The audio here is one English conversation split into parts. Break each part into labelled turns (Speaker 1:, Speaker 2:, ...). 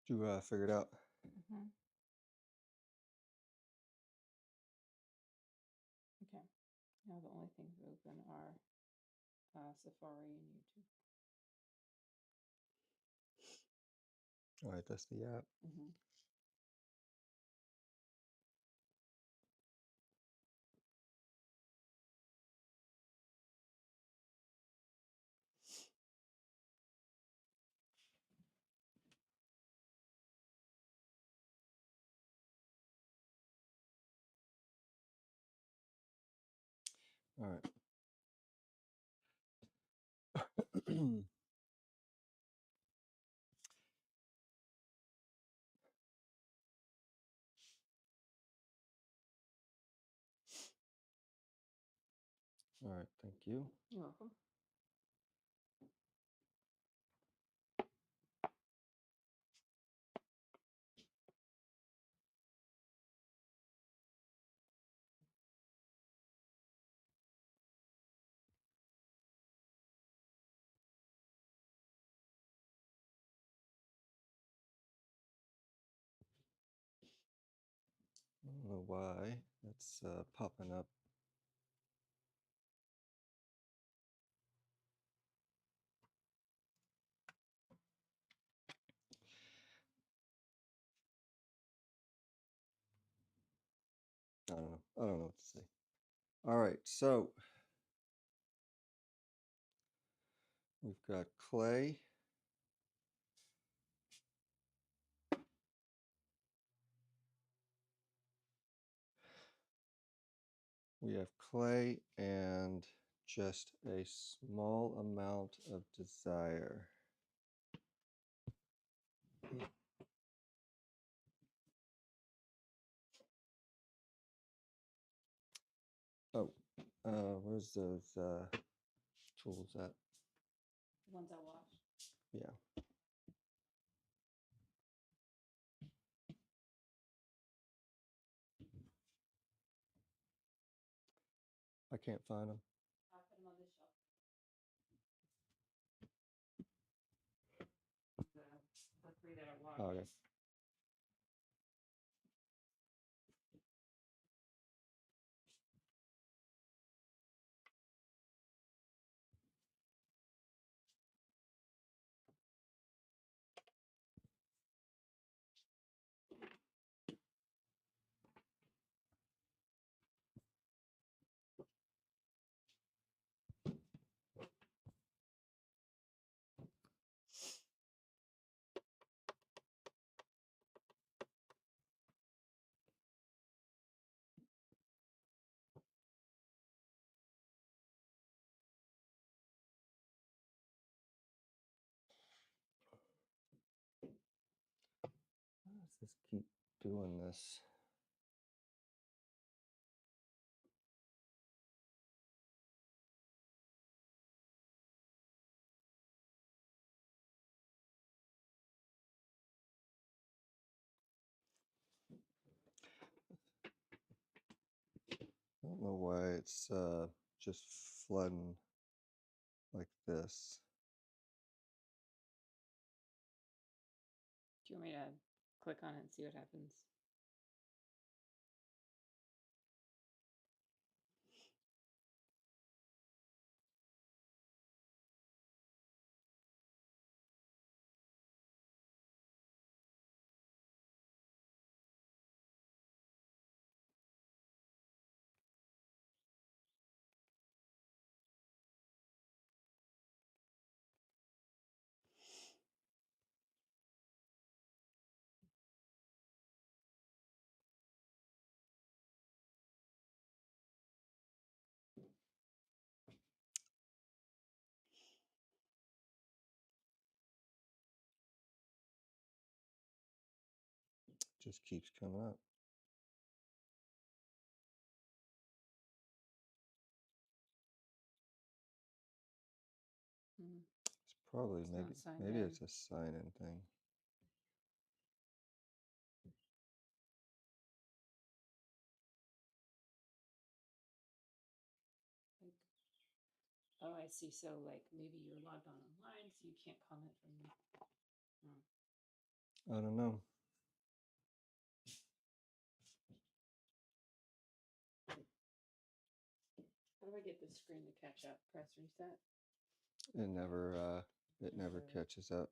Speaker 1: You figured out.
Speaker 2: Mm-hmm. Okay. Now the only things open are Safari and YouTube.
Speaker 1: All right, that's the app.
Speaker 2: Mm-hmm.
Speaker 1: All right. All right, thank you.
Speaker 2: You're welcome.
Speaker 1: I don't know why that's popping up. I don't know. I don't know what to say. All right, so we've got clay. We have clay and just a small amount of desire. Oh, where's those tools at?
Speaker 2: The ones I watched.
Speaker 1: Yeah. I can't find them.
Speaker 2: I put them on this shelf. The three that I watched.
Speaker 1: Oh, okay. Why does this keep doing this? I don't know why it's just flooding like this.
Speaker 2: Do you want me to click on it and see what happens?
Speaker 1: Just keeps coming up.
Speaker 2: Mm.
Speaker 1: It's probably
Speaker 2: It's not signed
Speaker 1: maybe
Speaker 2: in.
Speaker 1: it's a sign-in thing.
Speaker 2: Like, oh, I see. So like maybe you're logged on online, so you can't comment from.
Speaker 1: I don't know.
Speaker 2: How do I get this screen to catch up? Press reset.
Speaker 1: It never catches up.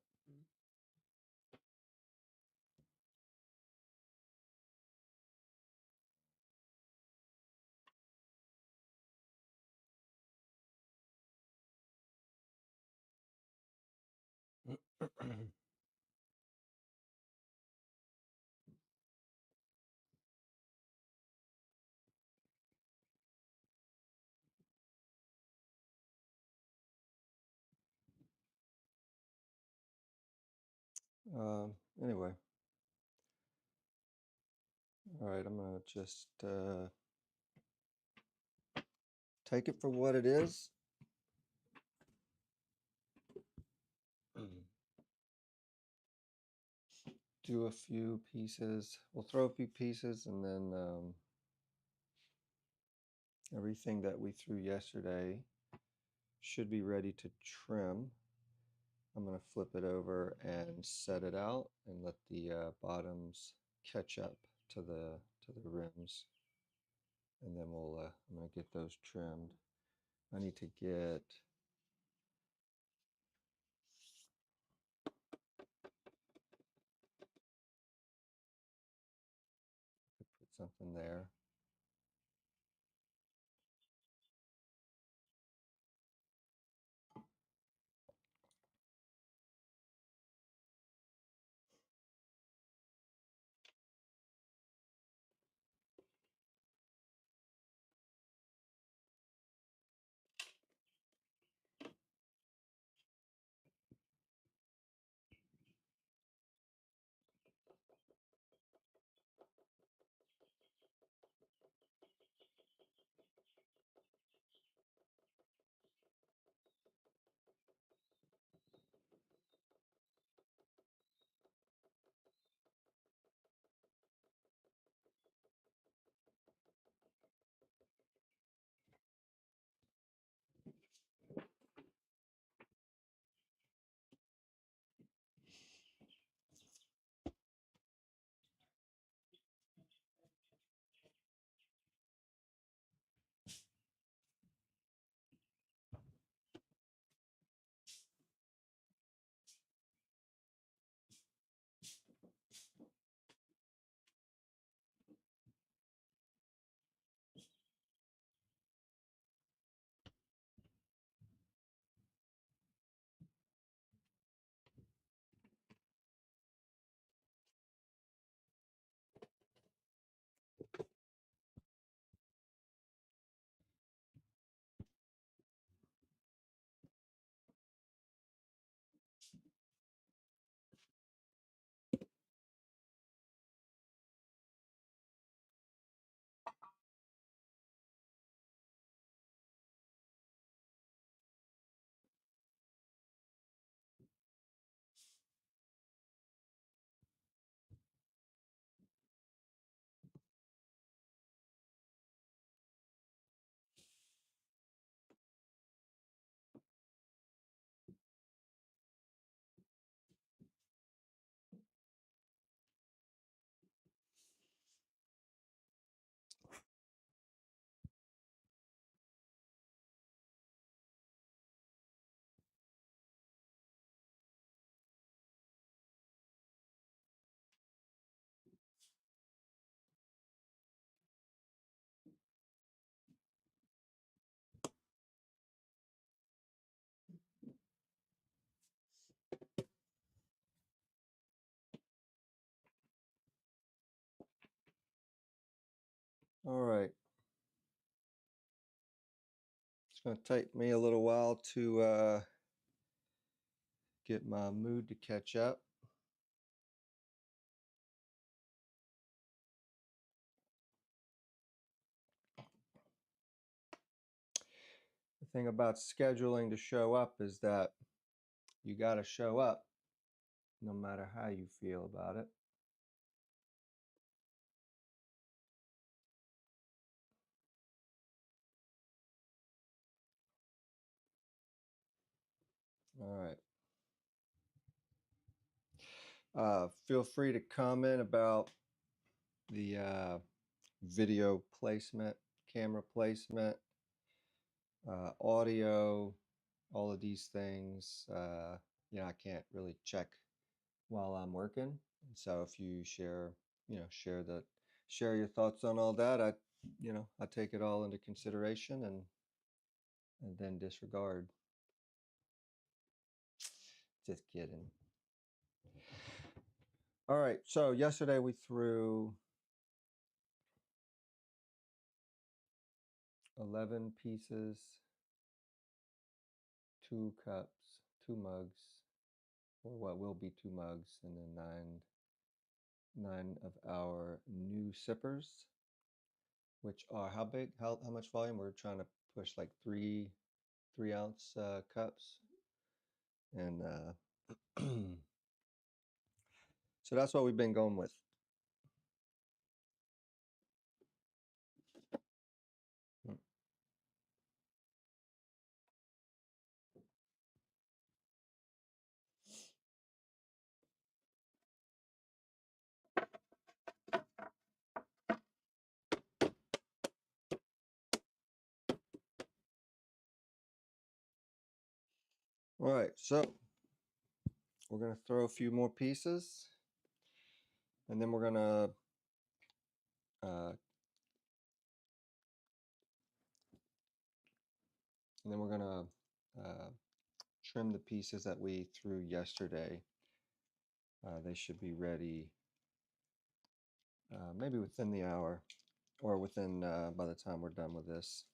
Speaker 1: Anyway, all right, I'm gonna just take it for what it is. Do a few pieces. We'll throw a few pieces, and then everything that we threw yesterday should be ready to trim. I'm going to flip it over and set it out and let the bottoms catch up to the rims, and then I'm going to get those trimmed. I need to put something there. All right. It's going to take me a little while to get my mood to catch up. The thing about scheduling to show up is that you got to show up no matter how you feel about it. All right. Feel free to comment about the video placement, camera placement, audio, all of these things. I can't really check while I'm working. So if you share, share your thoughts on all that, I take it all into consideration and then disregard. Just kidding. All right, so yesterday we threw 11 pieces, 2 cups, 2 mugs, or what will be 2 mugs, and then nine of our new sippers, which are how big? How much volume? We're trying to push like 3 ounce cups, and so that's what we've been going with. All right, so we're gonna throw a few more pieces, and then we're gonna uh, trim the pieces that we threw yesterday. They should be ready maybe within the hour, or within by the time we're done with this.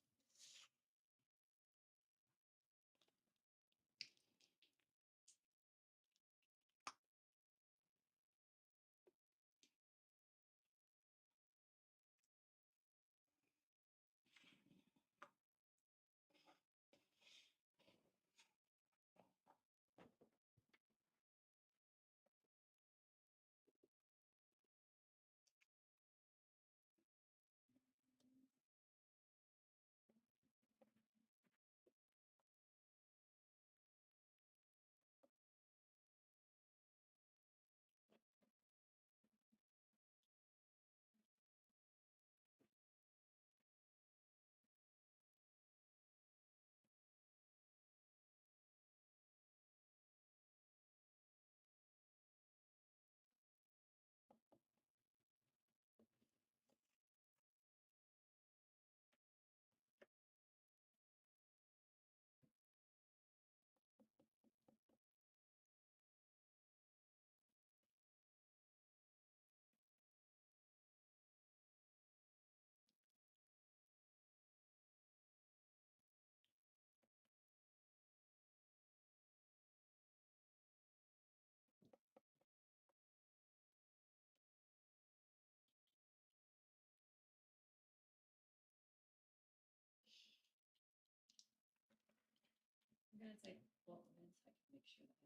Speaker 2: I'm gonna take 12 minutes. I can make sure that.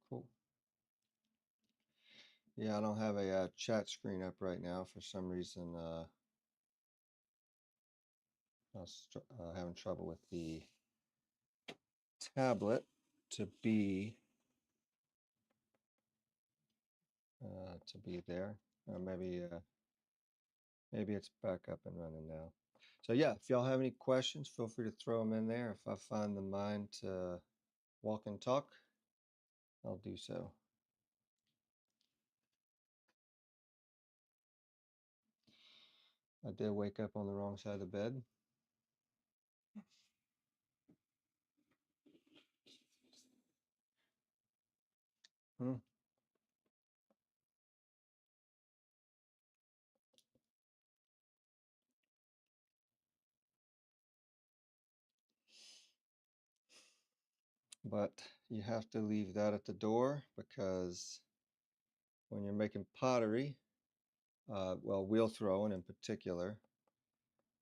Speaker 1: Cool. Yeah, I don't have a chat screen up right now for some reason. I was having trouble with the tablet to be there. Maybe it's back up and running now. So yeah, if y'all have any questions, feel free to throw them in there. If I find the mind to walk and talk, I'll do so. I did wake up on the wrong side of the bed. Hmm. But you have to leave that at the door, because when you're making pottery, well, wheel throwing in particular,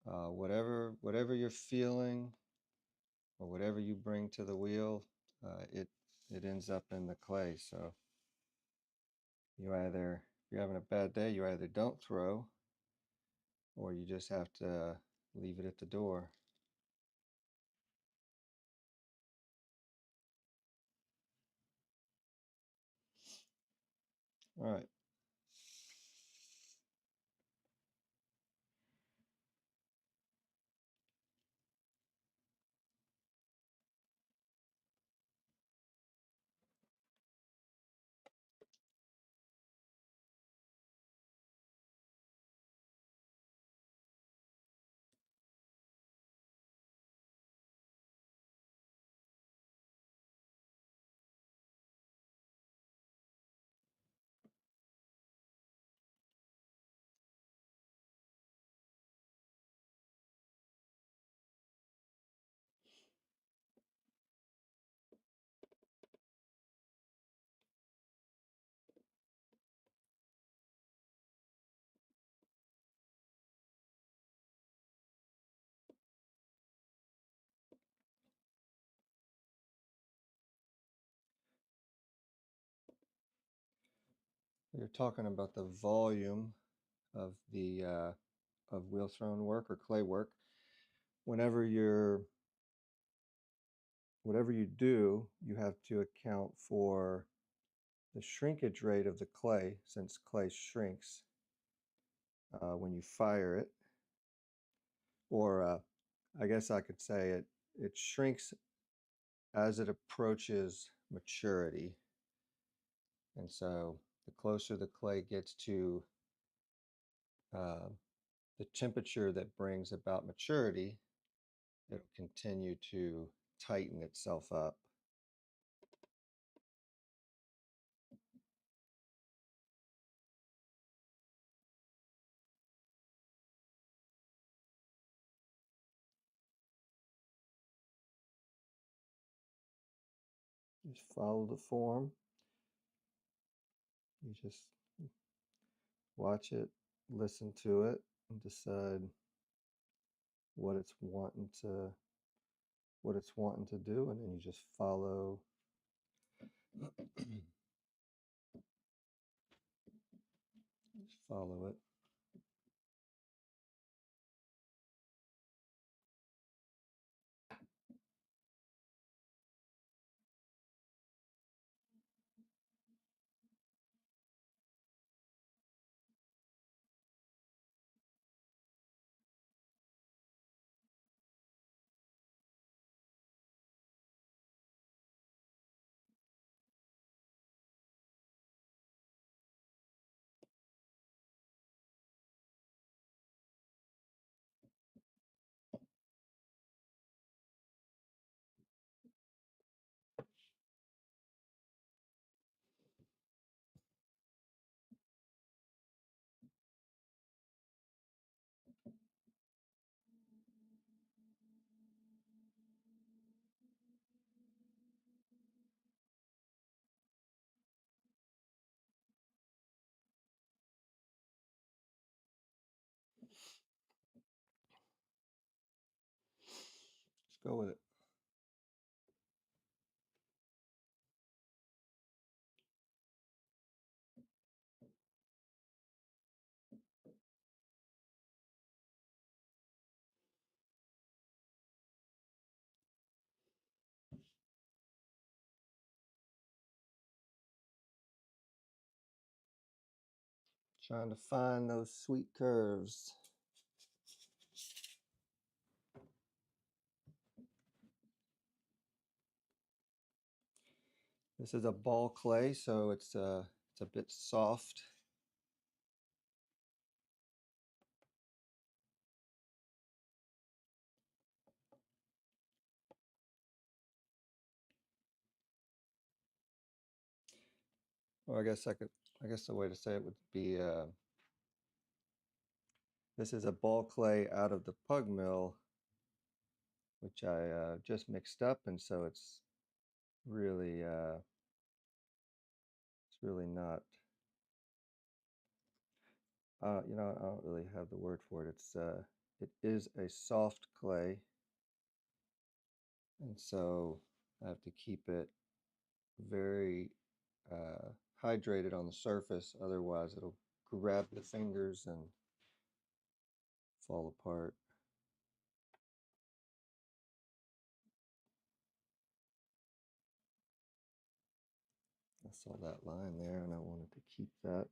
Speaker 1: whatever you're feeling or whatever you bring to the wheel, it ends up in the clay. So if you're having a bad day, you either don't throw, or you just have to leave it at the door. All right. You're talking about the volume of the of wheel thrown work or clay work. Whenever you're whatever you do, you have to account for the shrinkage rate of the clay, since clay shrinks when you fire it, or I guess I could say it shrinks as it approaches maturity. And so the closer the clay gets to uh, the temperature that brings about maturity, it'll continue to tighten itself up. Just follow the form. You just watch it, listen to it, and decide what it's wanting to do, and then you just follow. Just follow it. Just go with it. Trying to find those sweet curves. This is a ball clay, so it's a bit soft. Or I guess the way to say it would be, this is a ball clay out of the pug mill, which I just mixed up, and so really, it's really not. You know, I don't really have the word for it. It is a soft clay, and so I have to keep it very hydrated on the surface, otherwise it'll grab the fingers and fall apart. I saw that line there and I wanted to keep that.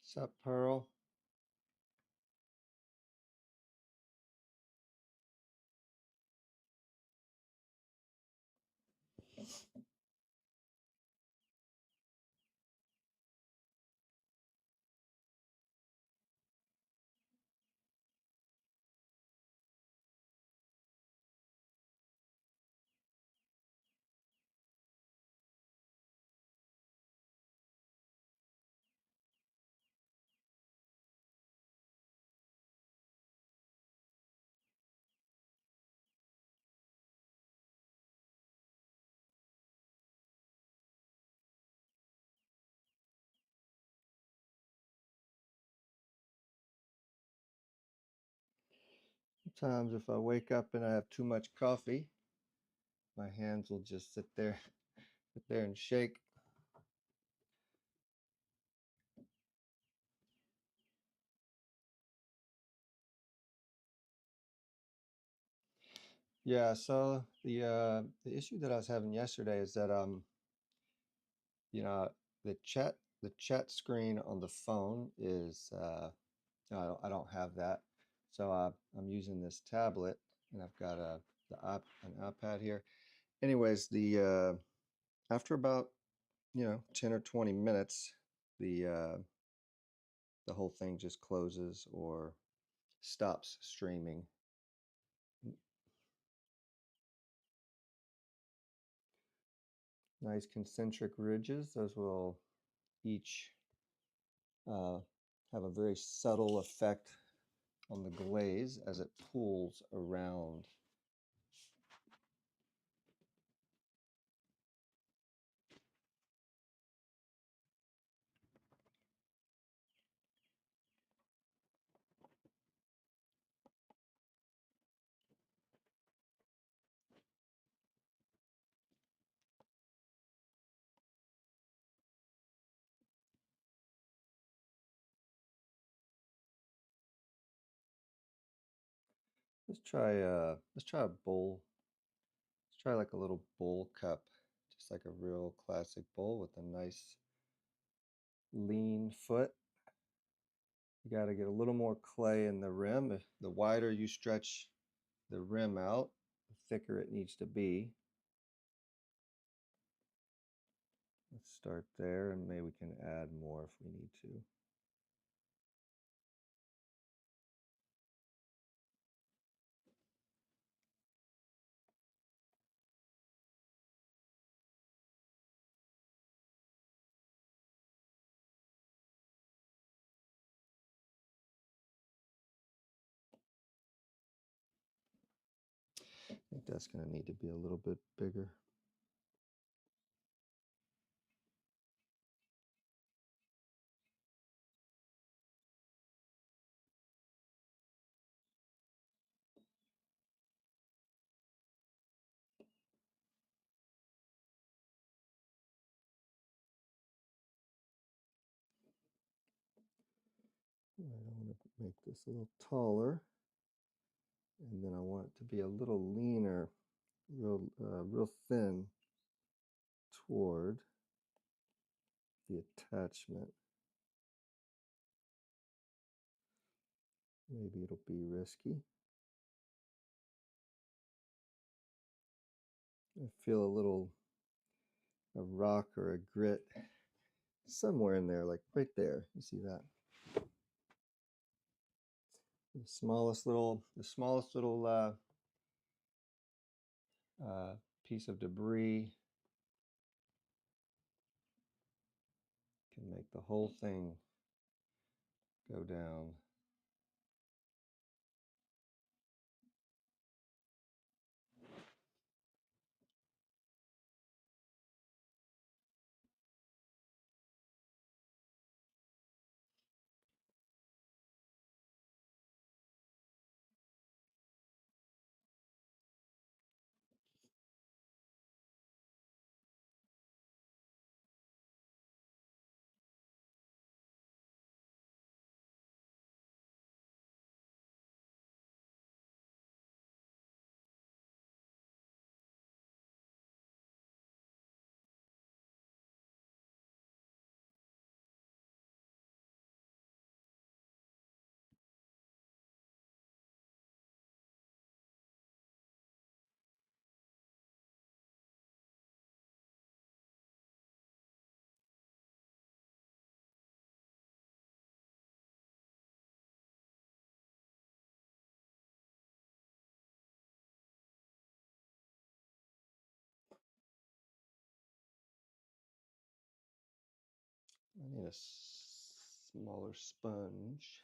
Speaker 1: Sup, Pearl? Sometimes if I wake up and I have too much coffee, my hands will just sit there and shake. Yeah, so the issue that I was having yesterday is that you know the chat screen on the phone is I don't have that. So I'm using this tablet and I've got an iPad here. Anyways, the after about 10 or 20 minutes, the whole thing just closes or stops streaming. Nice concentric ridges. Those will each uh, have a very subtle effect on the glaze as it pools around. Let's try a bowl. Let's try like a little bowl cup, just like a real classic bowl with a nice lean foot. You got to get a little more clay in the rim. If the wider you stretch the rim out, the thicker it needs to be. Let's start there and maybe we can add more if we need to. I think that's going to need to be a little bit bigger. I want to make this a little taller, and then I want it to be a little leaner, real thin toward the attachment. Maybe it'll be risky. I feel a rock or a grit somewhere in there, like right there. You see that? The smallest little piece of debris can make the whole thing go down. I need a smaller sponge.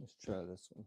Speaker 1: Let's try this one.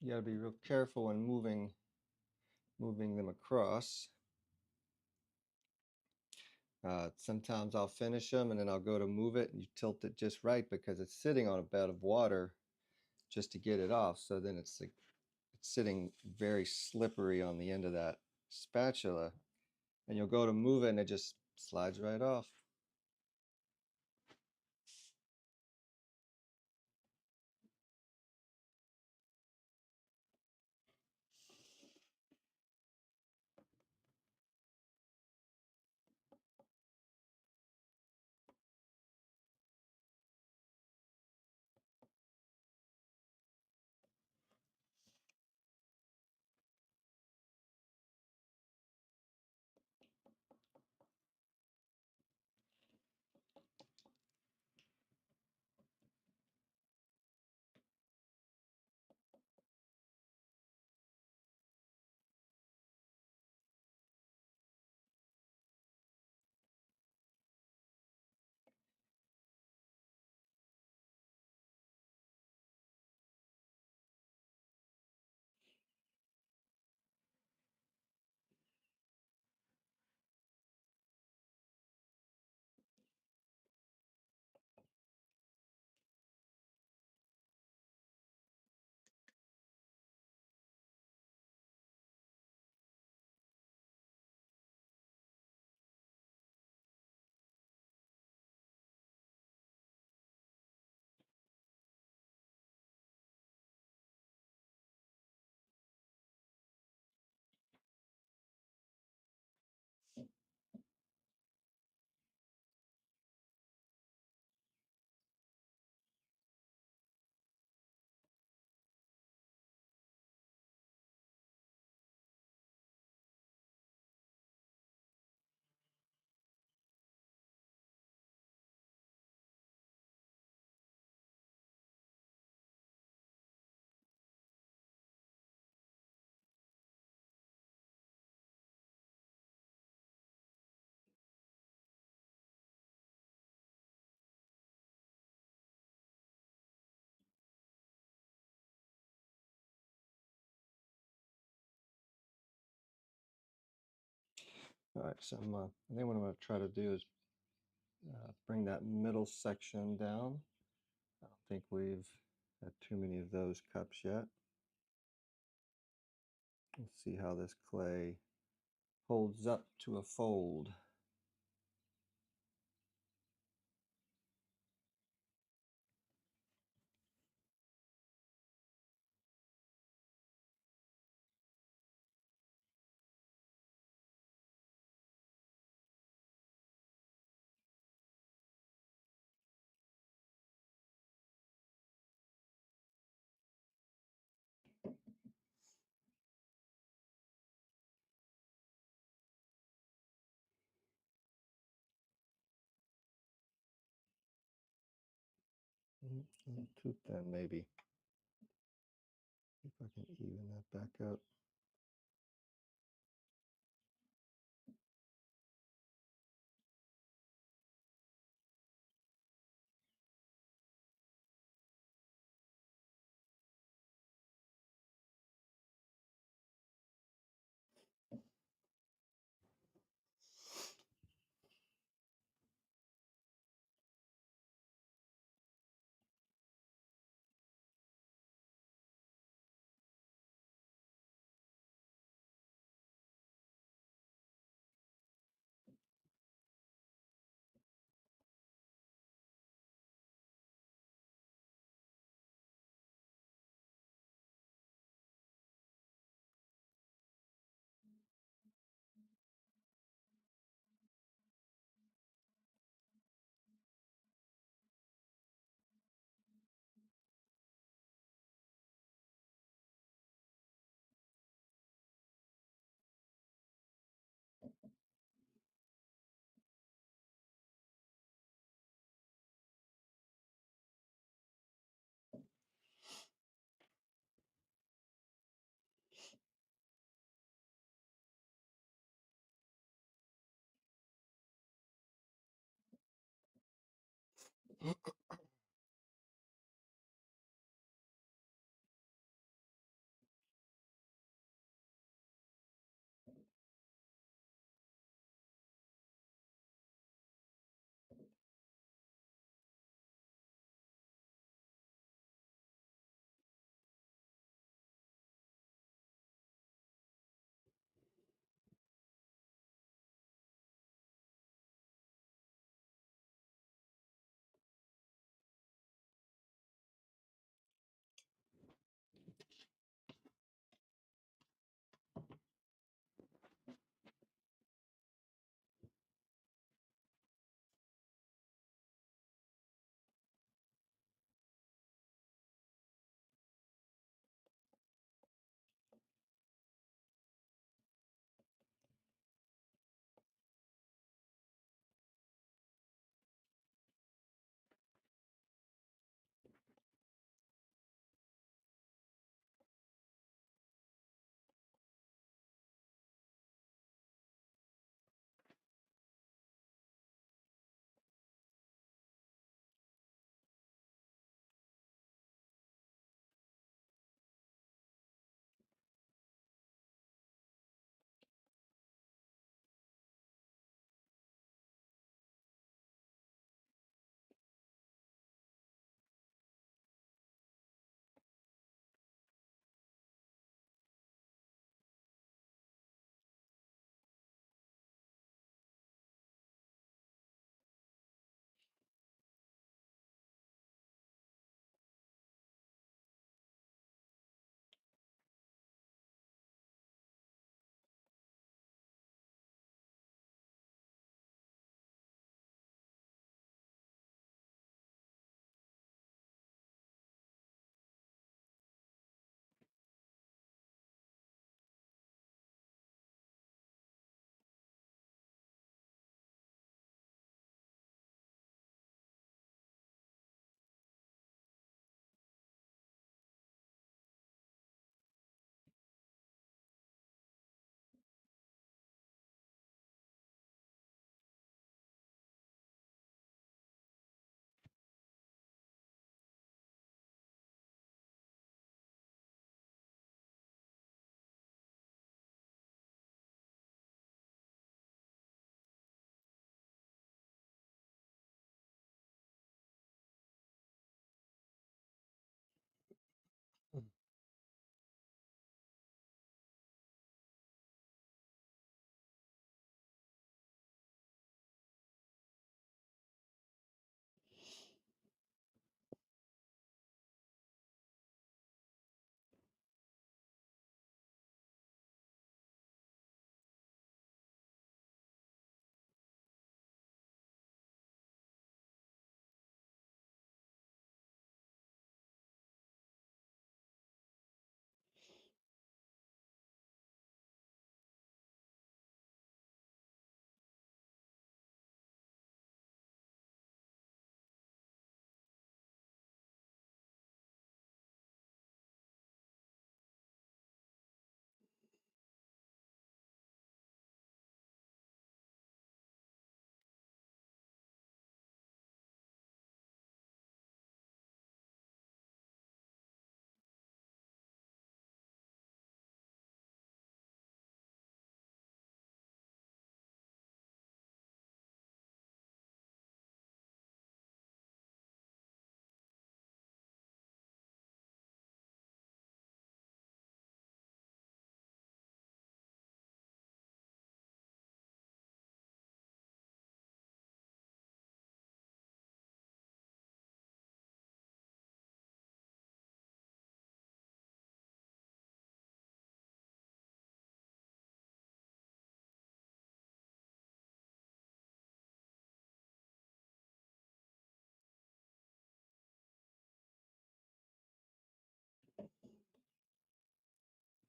Speaker 1: You got to be real careful when moving them across. Sometimes I'll finish them and then I'll go to move it and you tilt it just right because it's sitting on a bed of water just to get it off. So then it's sitting very slippery on the end of that spatula, and you'll go to move it and it just slides right off. All right, so I think what I'm going to try to do is bring that middle section down. I don't think we've had too many of those cups yet. Let's see how this clay holds up to a fold. A little too thin, maybe. See if I can even that back up.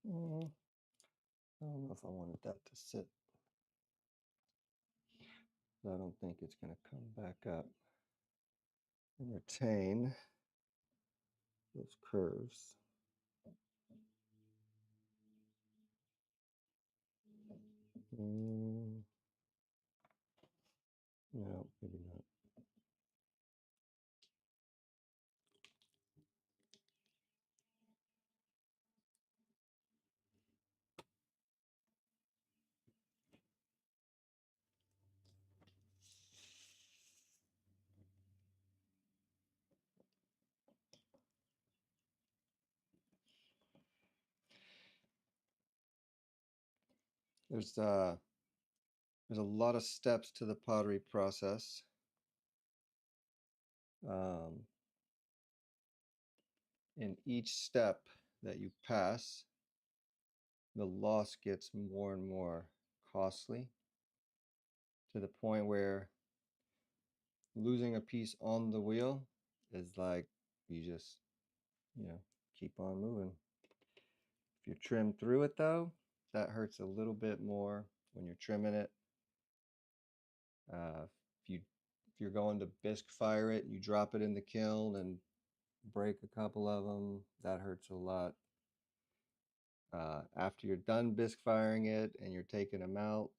Speaker 1: I don't know if I wanted that to sit. I don't think it's going to come back up and retain those curves. No, maybe not. There's a lot of steps to the pottery process. In each step that you pass, the loss gets more and more costly to the point where losing a piece on the wheel is like you just, keep on moving. If you trim through it though, that hurts a little bit more when you're trimming it. If you're going to bisque fire it, you drop it in the kiln and break a couple of them, that hurts a lot. After you're done bisque firing it and you're taking them out,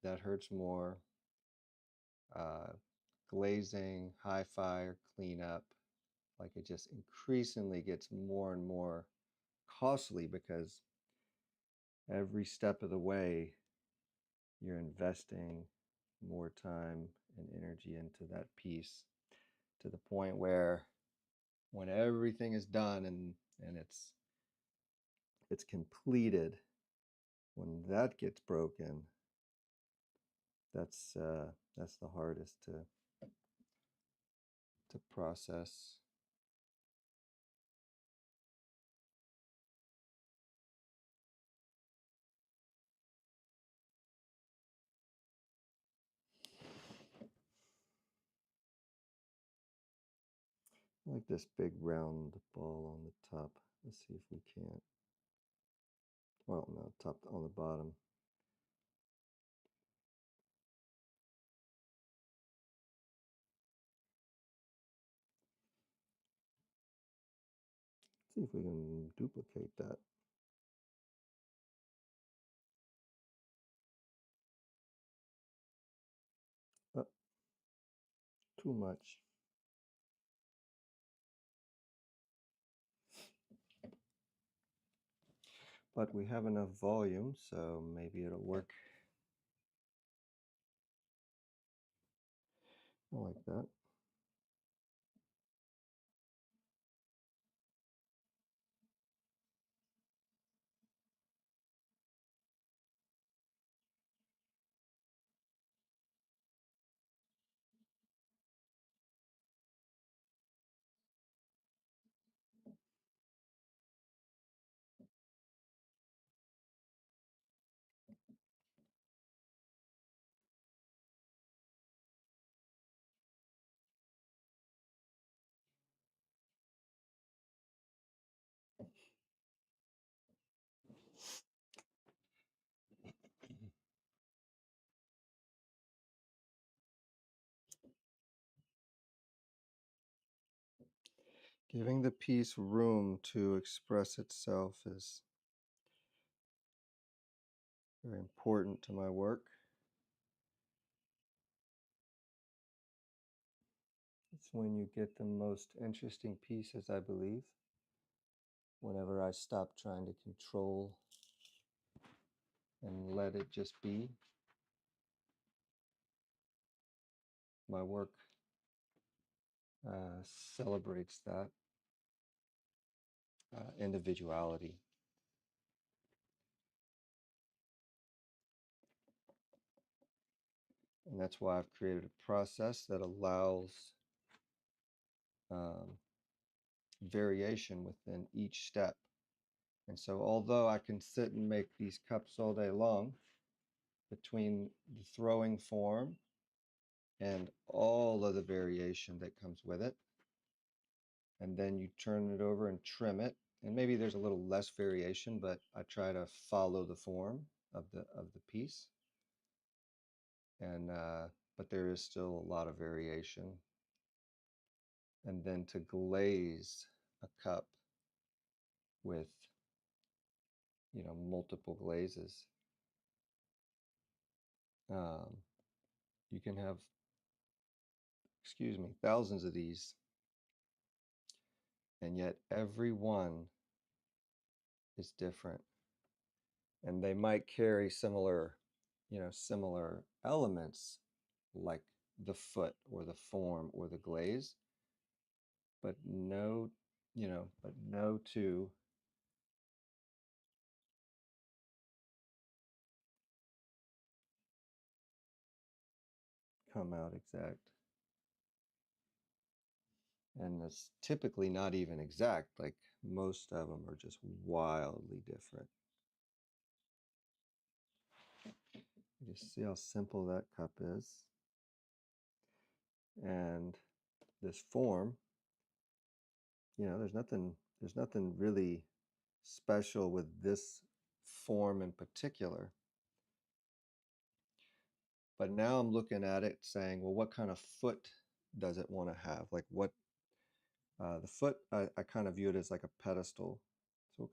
Speaker 1: that hurts more. Glazing, high fire, cleanup, like it just increasingly gets more and more costly because every step of the way you're investing more time and energy into that piece, to the point where when everything is done and it's completed, when that gets broken, that's the hardest to process. I like this big round ball on the top. Let's see if we can't. Well, no, top on the bottom. See if we can duplicate that. Oh, too much. But we have enough volume, so maybe it'll work. I like that. Giving the piece room to express itself is very important to my work. It's when you get the most interesting pieces, I believe. Whenever I stop trying to control and let it just be, my work celebrates that individuality. And that's why I've created a process that allows um, variation within each step. And so, although I can sit and make these cups all day long, between the throwing form and all of the variation that comes with it, and then you turn it over and trim it, and maybe there's a little less variation, but I try to follow the form of the piece, and but there is still a lot of variation. And then to glaze a cup with, multiple glazes, um, you can have, excuse me, thousands of these, and yet every one is different, and they might carry similar elements, like the foot or the form or the glaze, but no two come out exact. And it's typically not even exact, like most of them are just wildly different. You just see how simple that cup is. And this form, there's nothing really special with this form in particular. But now I'm looking at it saying, well, what kind of foot does it want to have? Like the foot, I kind of view it as like a pedestal. So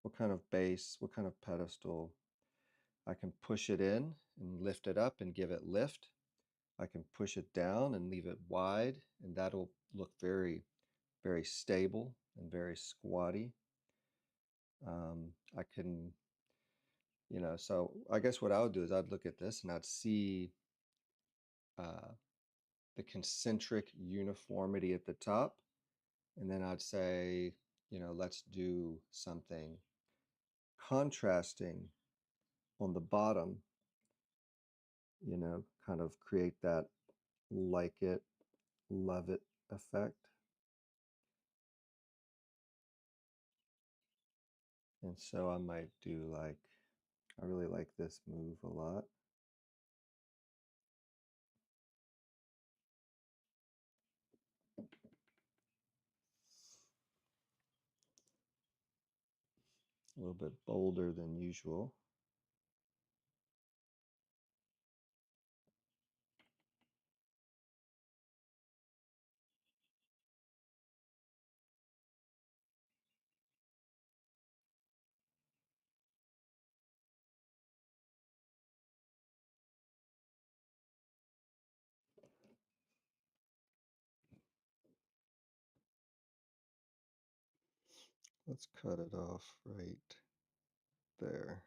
Speaker 1: what kind of base, what kind of pedestal? I can push it in and lift it up and give it lift. I can push it down and leave it wide, and that'll look very, very stable and very squatty. I can, so I guess what I would do is I'd look at this and I'd see uh, the concentric uniformity at the top, and then I'd say, let's do something contrasting on the bottom, kind of create that like it, love it effect. And so I might do like, I really like this move a lot. A little bit bolder than usual. Let's cut it off right there.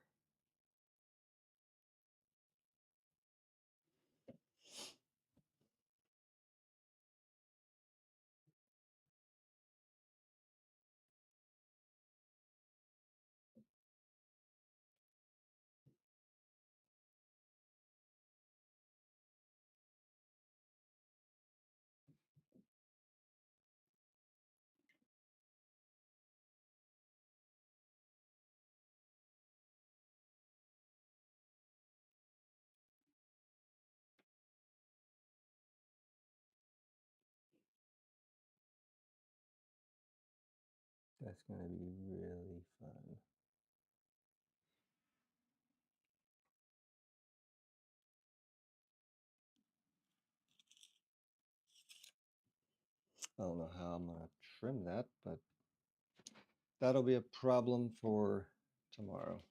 Speaker 1: That's going to be really fun. I don't know how I'm going to trim that, but that'll be a problem for tomorrow.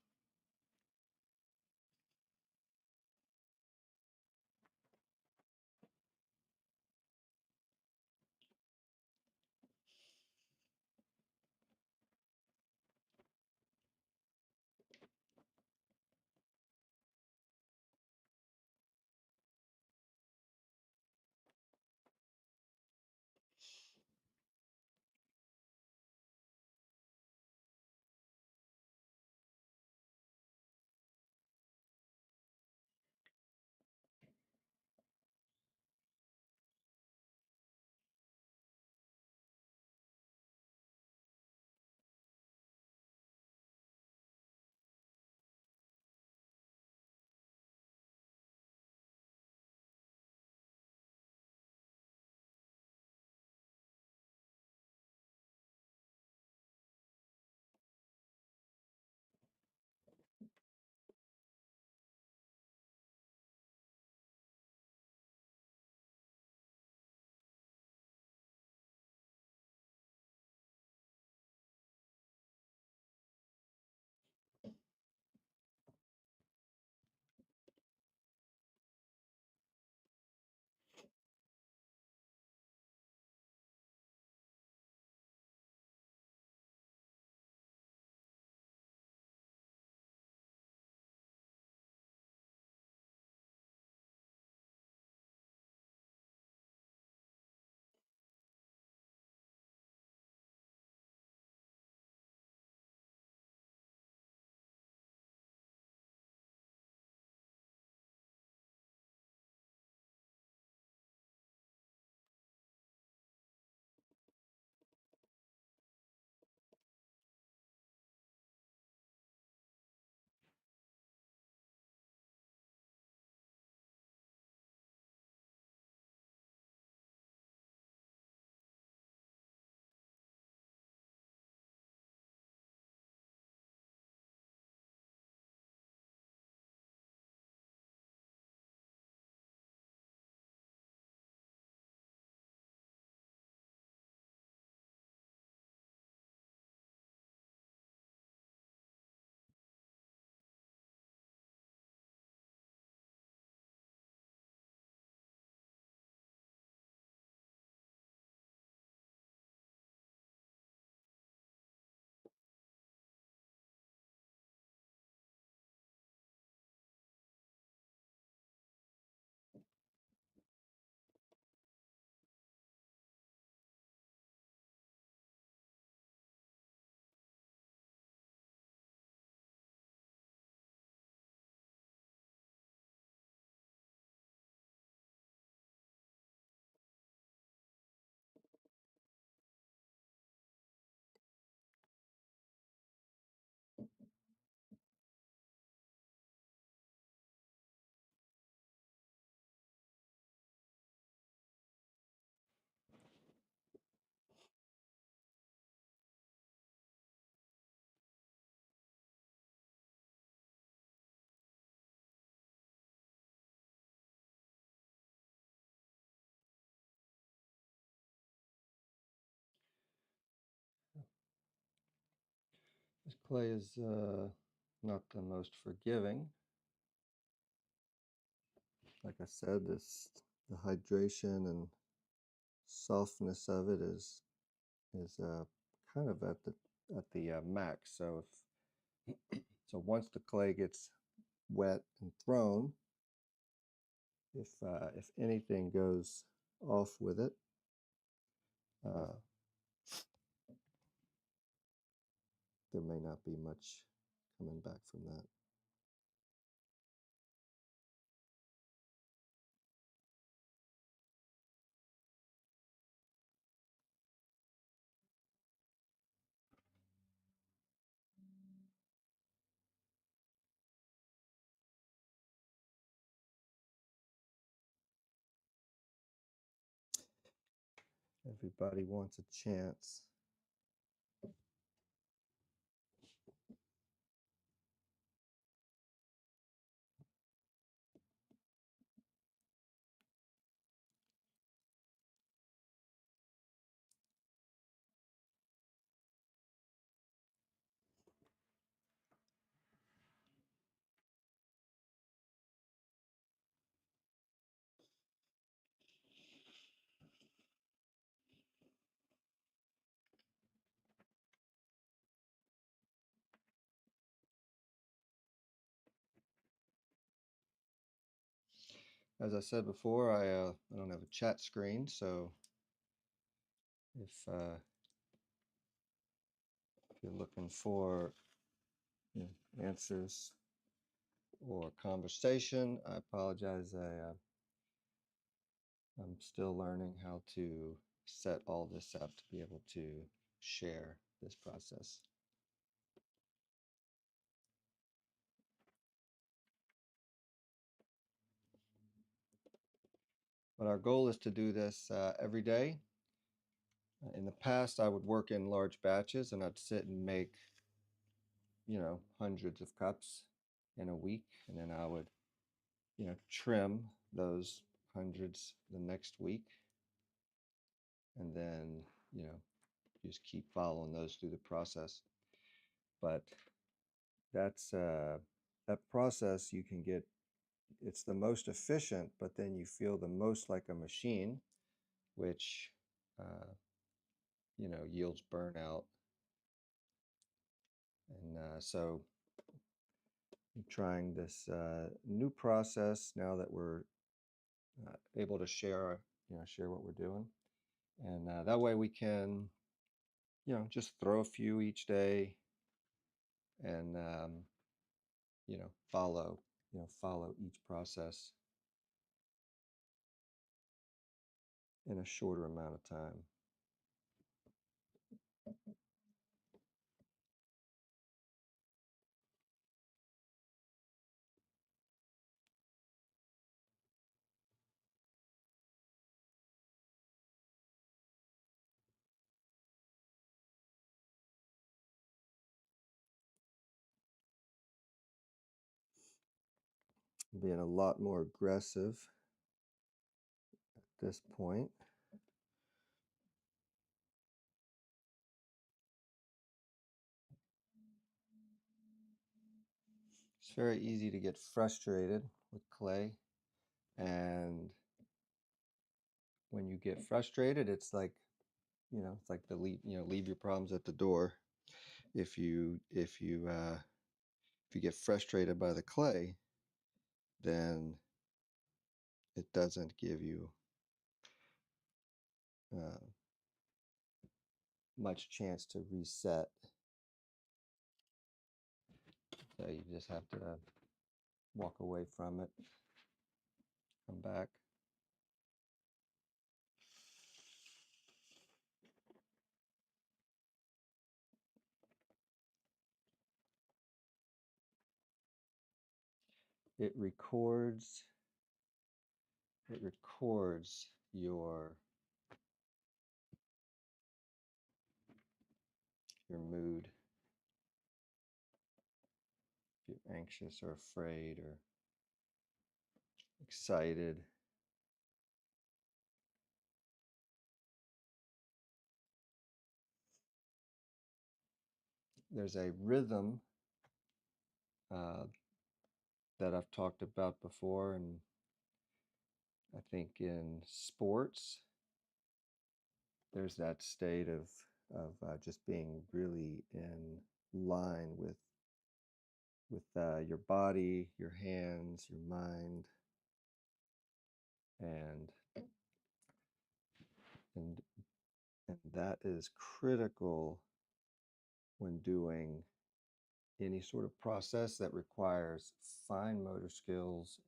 Speaker 1: Clay is not the most forgiving. Like I said, the hydration and softness of it is kind of at the max. So so once the clay gets wet and thrown, if anything goes off with it, uh, there may not be much coming back from that. Everybody wants a chance. As I said before, I don't have a chat screen, so if you're looking for answers or conversation, I apologize. I'm still learning how to set all this up to be able to share this process. But our goal is to do this every day. In the past, I would work in large batches and I'd sit and make, hundreds of cups in a week. And then I would, trim those hundreds the next week. And then, just keep following those through the process. But that's that process you can get, it's the most efficient, but then you feel the most like a machine, which, yields burnout. And so I'm trying this new process now that we're able to share what we're doing. And that way we can, just throw a few each day and, follow each process in a shorter amount of time. Being a lot more aggressive at this point. It's very easy to get frustrated with clay, and when you get frustrated, it's like, it's like leave your problems at the door. If you get frustrated by the clay, then it doesn't give you uh, much chance to reset. So you just have to walk away from it, come back. It records your mood. If you're anxious or afraid or excited. there's a rhythm uh, that I've talked about before, and I think in sports, there's that state of just being really in line with your body, your hands, your mind, and and and that is critical when doing any sort of process that requires fine motor skills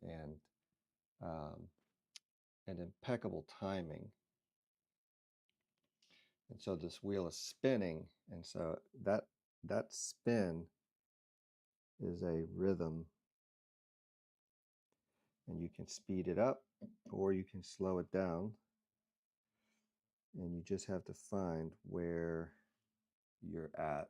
Speaker 1: um, and impeccable timing. And so this wheel is spinning, and so that spin is a rhythm, and you can speed it up or you can slow it down, and you just have to find where you're at.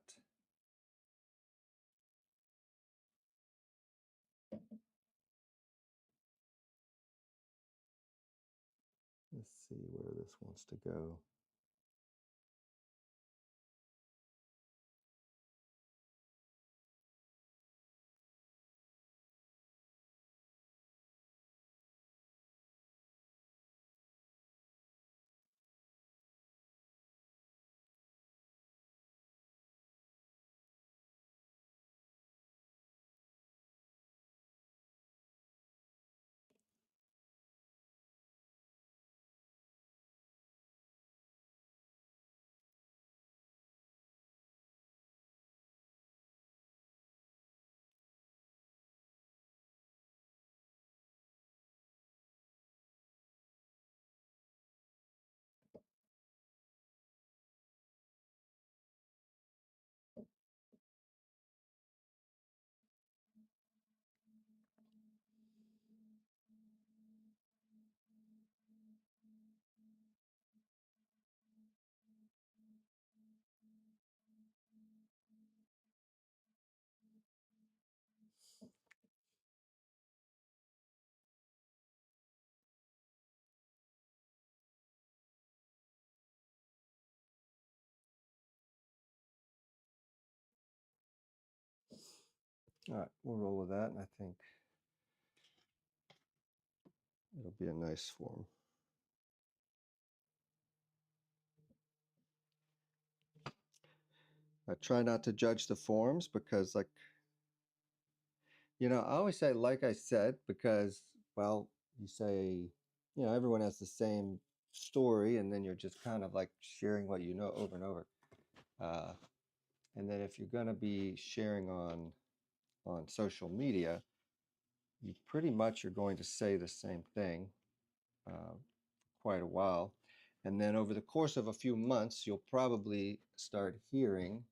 Speaker 1: Let's see where this wants to go. All right, we'll roll with that, and I think it'll be a nice form. I try not to judge the forms because, like, I always say, like I said, because, well, you say, everyone has the same story, and then you're just kind of like sharing what you know over and over. Uh, and then if you're going to be sharing on social media, you pretty much are going to say the same thing quite a while. And then over the course of a few months, you'll probably start hearing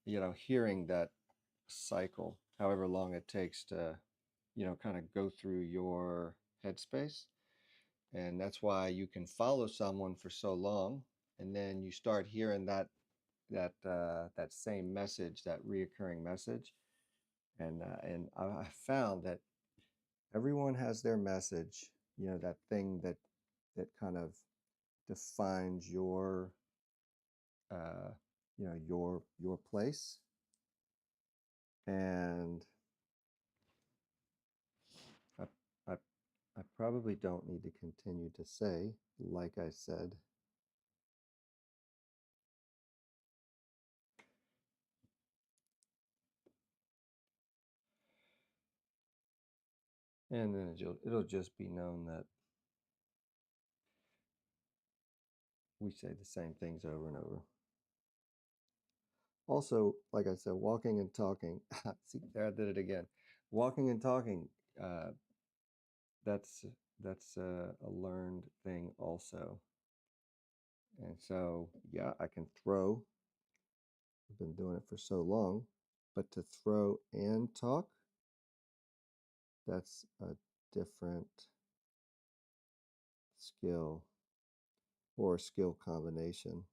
Speaker 1: that cycle, however long it takes to, kind of go through your headspace. And that's why you can follow someone for so long, and then you start hearing that same message, that reoccurring message. And I found that everyone has their message, that thing that kind of defines uh, your place. And I, I I probably don't need to continue to say, like I said. And then it'll just be known that we say the same things over and over. Also, like I said, walking and talking. See, there I did it again. Walking and talking. Uh, that's a learned thing also. And so, yeah, I can throw. I've been doing it for so long, but to throw and talk, that's a different skill or skill combination.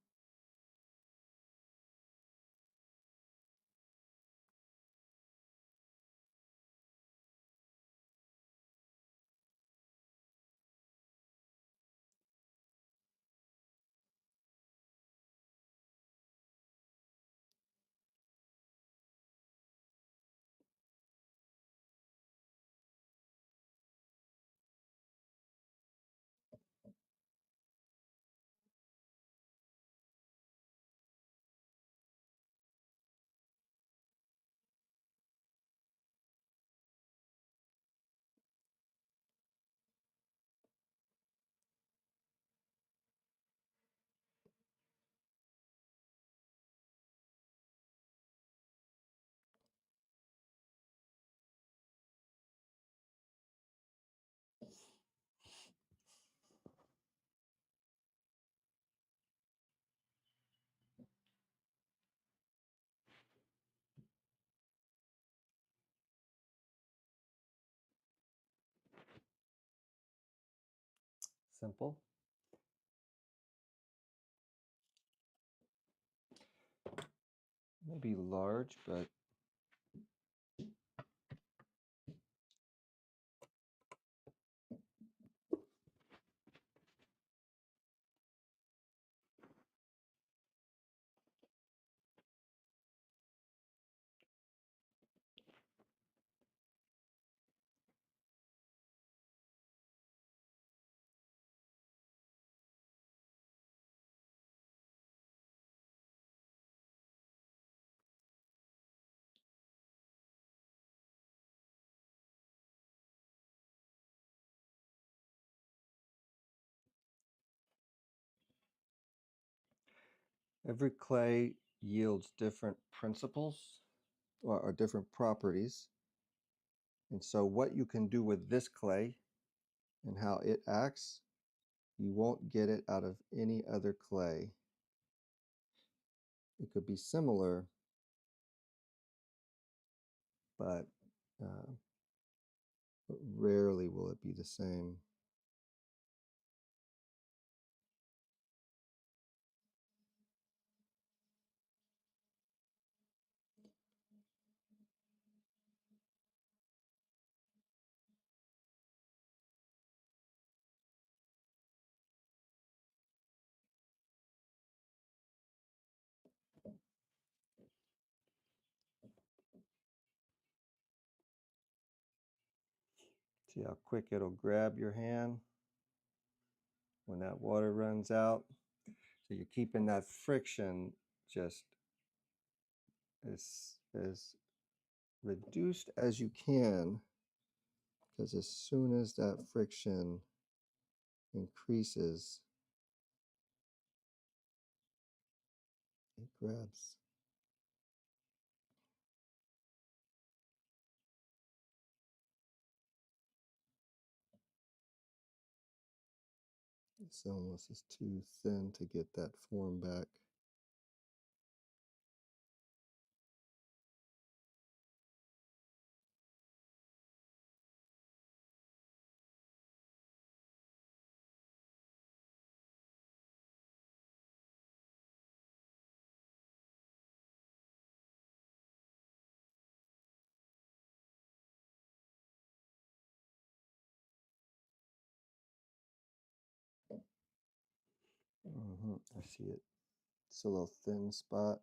Speaker 1: simple. Maybe large, but every clay yields different principles or different properties. And so what you can do with this clay and how it acts, you won't get it out of any other clay. It could be similar, but rarely will it be the same. See how quick it'll grab your hand when that water runs out. So you're keeping that friction just as reduced as you can, because as soon as that friction increases, it grabs. This almost is too thin to get that form back. I see it. It's a little thin spot.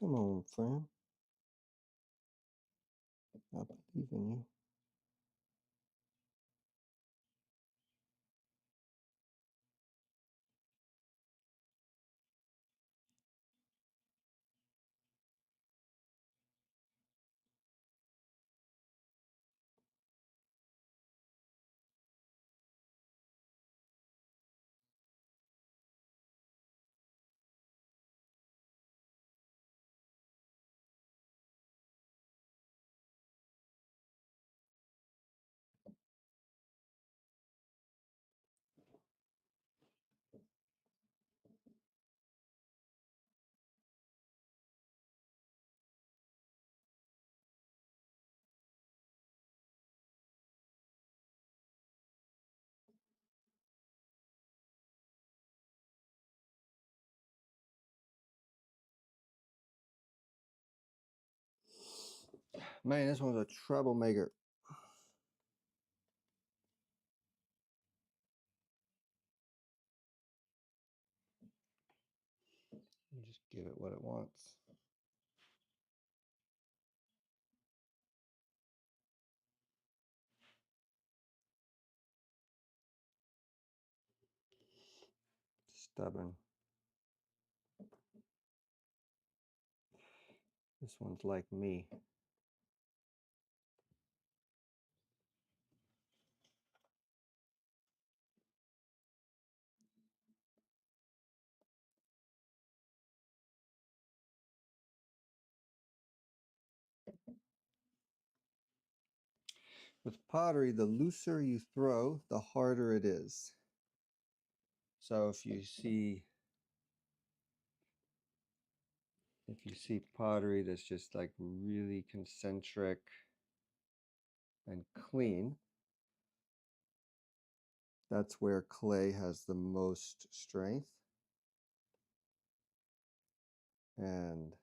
Speaker 1: Come on, friend. I believe in you. Man, this one's a troublemaker. You just give it what it wants. Stubborn. This one's like me. With pottery, the looser you throw, the harder it is. So if you see pottery that's just like really concentric and clean, that's where clay has the most strength. And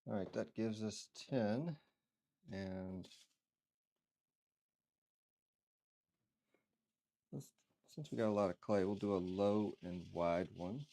Speaker 1: all right, that gives us 10. And since we got a lot of clay, we'll do a low and wide one.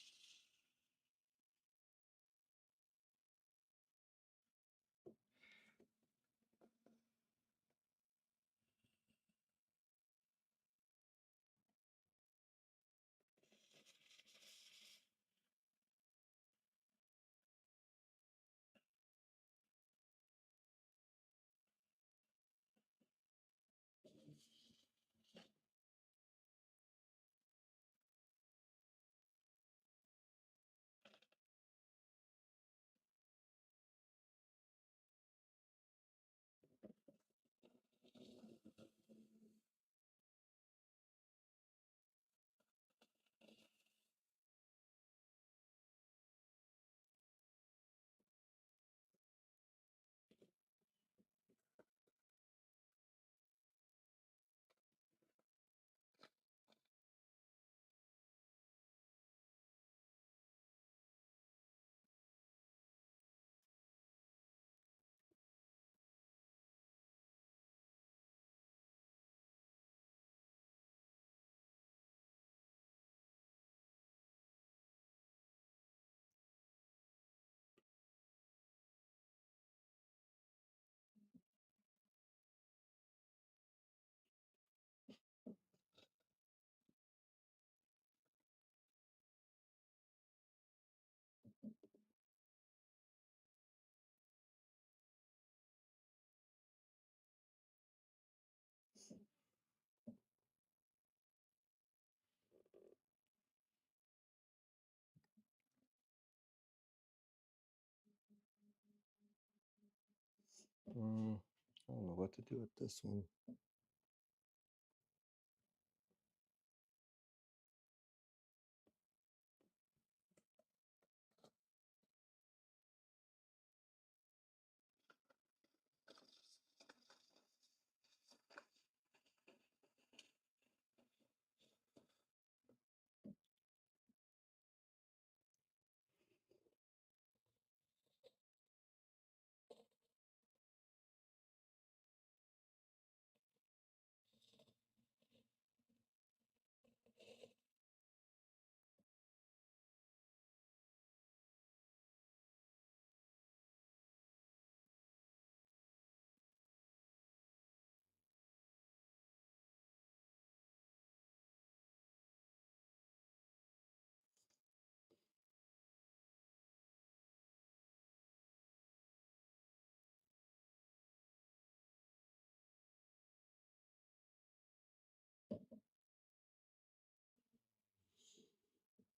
Speaker 1: I don't know what to do with this one.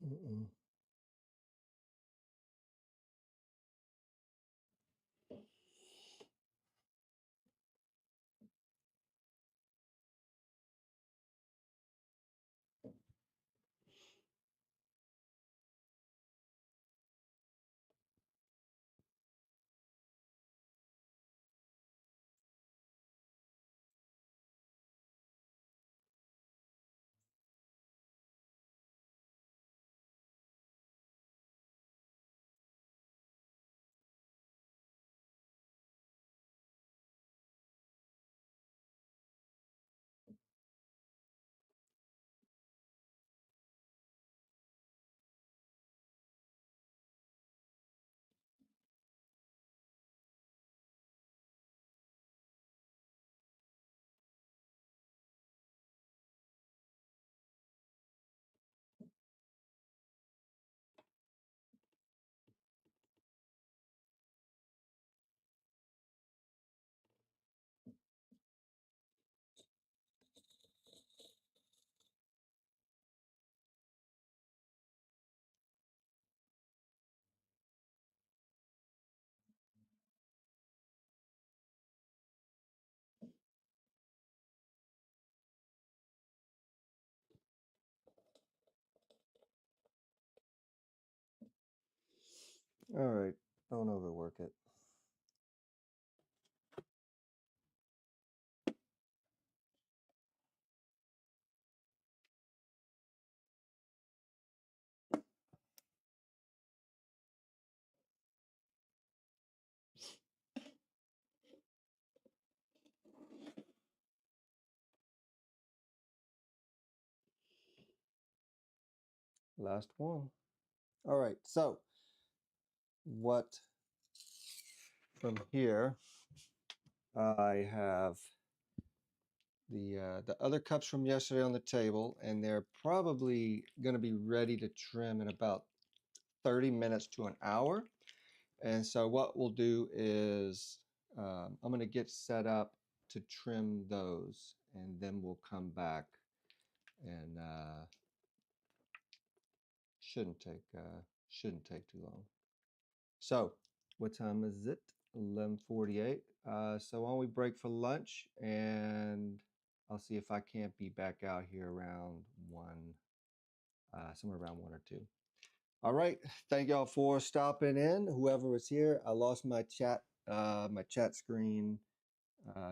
Speaker 1: Mm-mm. All right, don't overwork it. Last one. All right, so what from here, I have the other cups from yesterday on the table, and they're probably going to be ready to trim in about 30 minutes to an hour. And so what we'll do is I'm going to get set up to trim those, and then we'll come back and shouldn't take too long. So what time is it? 11:48. So why don't we break for lunch, and I'll see if I can't be back out here around one, somewhere around 1 or 2. All right. Thank y'all for stopping in. Whoever was here, I lost my chat screen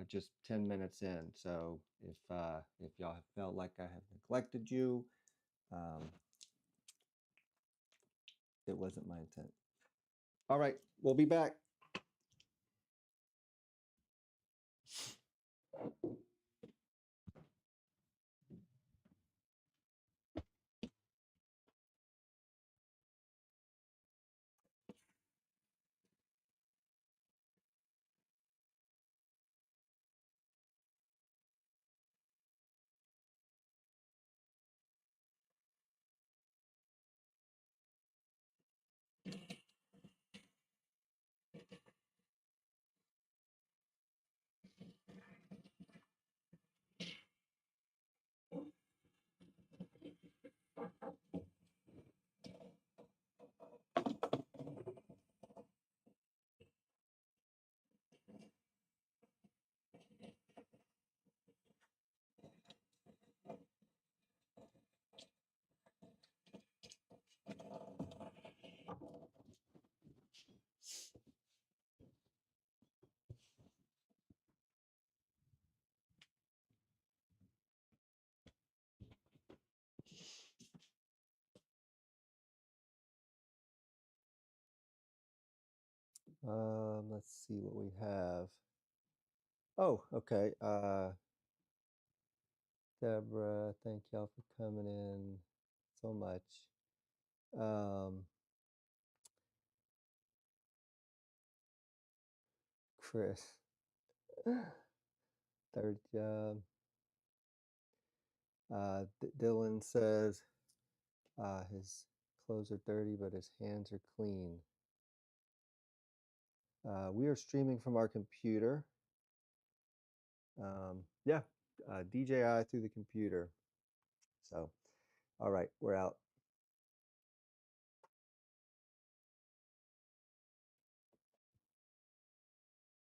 Speaker 1: just 10 minutes in. So if y'all have felt like I have neglected you, um, it wasn't my intent. All right, we'll be back. Let's see what we have. Oh, okay. Deborah, thank y'all for coming in so much. Chris, third job. Dylan says his clothes are dirty, but his hands are clean. We are streaming from our computer. Yeah, DJI through the computer. So, all right, we're out.